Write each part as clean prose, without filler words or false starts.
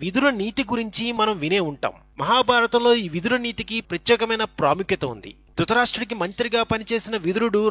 విదుర నీతి గురించి మనం వినే ఉంటాం. మహాభారతంలో ఈ విదుర నీతికి ప్రత్యేకమైన ప్రాముఖ్యత ఉంది. ధృతరాష్ట్రుడికి మంత్రిగా పనిచేసిన విదురుడు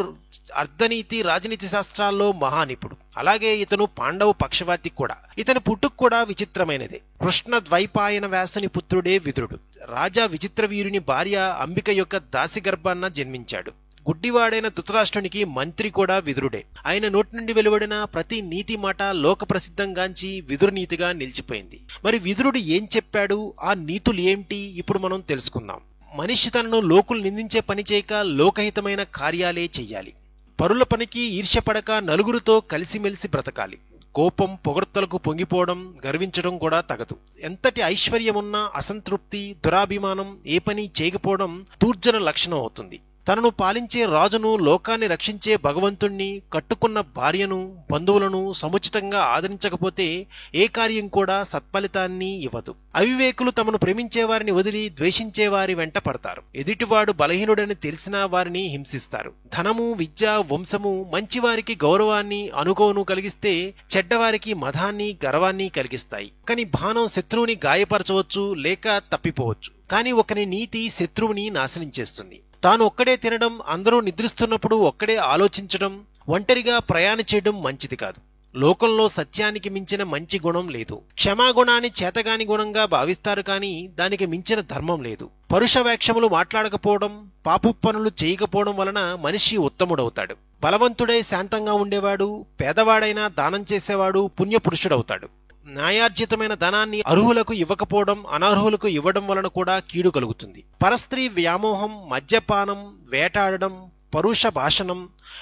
అర్ధనీతి రాజనీతి శాస్త్రాల్లో మహానిపుడు. అలాగే ఇతను పాండవ పక్షవాతి కూడా. ఇతని పుట్టుక కూడా విచిత్రమైనదే. కృష్ణ ద్వైపాయన వ్యాసుని పుత్రుడే విదురుడు. రాజా విచిత్రవీరుని భార్య అంబిక యొక్క దాసి గర్భాన్న జన్మించాడు. గుడ్డివాడైన ధృతరాష్ట్రునికి మంత్రి కూడా విదురుడే. ఆయన నోటి నుండి వెలువడిన ప్రతి నీతి మాట లోక ప్రసిద్ధంగాంచి విదుర నీతిగా నిలిచిపోయింది. మరి విదురుడు ఏం చెప్పాడు, ఆ నీతులు ఏంటి, ఇప్పుడు మనం తెలుసుకుందాం. మనిషి తనను లోకులు నిందించే పని చేయక లోకహితమైన కార్యాలే చెయ్యాలి. పరుల పనికి ఈర్ష్యపడక నలుగురితో కలిసిమెలిసి బ్రతకాలి. కోపం పొగడ్తలకు పొంగిపోవడం గర్వించడం కూడా తగదు. ఎంతటి ఐశ్వర్యమున్నా అసంతృప్తి దురాభిమానం ఏ పని చేయకపోవడం దూర్జన లక్షణం అవుతుంది. తనను పాలించే రాజును లోకాన్ని రక్షించే భగవంతుణ్ణి కట్టుకున్న భార్యను బంధువులను సముచితంగా ఆదరించకపోతే ఏ కార్యం కూడా సత్ఫలితాన్ని ఇవ్వదు. అవివేకులు తమను ప్రేమించే వారిని వదిలి ద్వేషించే వారి వెంట పడతారు. ఎదుటివాడు బలహీనుడని తెలిసినా వారిని హింసిస్తారు. ధనము విద్య వంశము మంచివారికి గౌరవాన్ని అనుకోను కలిగిస్తే చెడ్డవారికి మదాన్ని గర్వాన్ని కలిగిస్తాయి. కానీ బాణం శత్రువుని గాయపరచవచ్చు లేక తప్పిపోవచ్చు. కానీ ఒకని నీతి శత్రువుని నాశనం చేస్తుంది. తాను ఒక్కడే తినడం, అందరూ నిద్రిస్తున్నప్పుడు ఒక్కడే ఆలోచించడం, ఒంటరిగా ప్రయాణం చేయడం మంచిది కాదు. లోకంలో సత్యానికి మించిన మంచి గుణం లేదు. క్షమాగుణాన్ని చేతగాని గుణంగా భావిస్తారు, కానీ దానికి మించిన ధర్మం లేదు. పరుష వేక్షములు మాట్లాడకపోవడం, పాపు పనులు చేయకపోవడం వలన మనిషి ఉత్తముడవుతాడు. బలవంతుడై శాంతంగా ఉండేవాడు, పేదవాడైనా దానం చేసేవాడు పుణ్యపురుషుడవుతాడు. న్యాయార్జితమైన ధనాన్ని అర్హులకు ఇవ్వకపోవడం, అనర్హులకు ఇవ్వడం వలన కూడా కీడు కలుగుతుంది. పరస్త్రీ వ్యామోహం, మద్యపానం, వేటాడడం, పరుష భాషణం,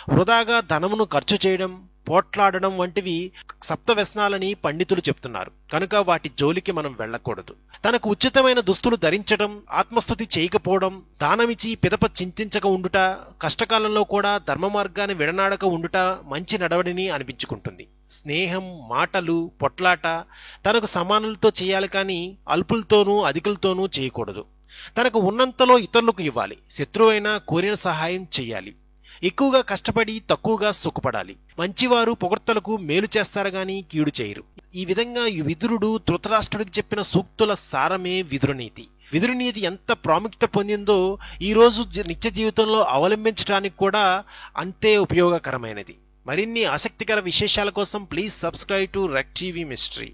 వృధాగా ధనమును ఖర్చు చేయడం, పోట్లాడడం వంటివి సప్త వ్యసనాలని పండితులు చెప్తున్నారు. కనుక వాటి జోలికి మనం వెళ్ళకూడదు. తనకు ఉచితమైన దుస్తులు ధరించడం, ఆత్మస్తుతి చేయకపోవడం, దానమిచ్చి పిదప చింతించక ఉండుట, కష్టకాలంలో కూడా ధర్మ మార్గాన్ని విడనాడక ఉండుట మంచి నడవడిని అనిపించుకుంటుంది. స్నేహం, మాటలు, పొట్లాట తనకు సమానులతో చేయాలి, కానీ అల్పులతోనూ అధికులతోనూ చేయకూడదు. తనకు ఉన్నంతలో ఇతరులకు ఇవ్వాలి. శత్రువైనా కోరిన సహాయం చెయ్యాలి. ఎక్కువగా కష్టపడి తక్కువగా సుఖపడాలి. మంచివారు పొగడ్తలకు మేలు చేస్తారు గాని కీడు చేయరు. ఈ విధంగా విదురుడు ధృతరాష్ట్రుడికి చెప్పిన సూక్తుల సారమే విదురనీతి. విదురనీతి ఎంత ప్రాముఖ్యత పొందిందో ఈ రోజు నిత్య జీవితంలో అవలంబించడానికి కూడా అంతే ఉపయోగకరమైనది. మరిన్ని ఆసక్తికర విశేషాల కోసం ప్లీజ్ సబ్స్క్రైబ్ టు రెక్ టీవీ మిస్టరీ.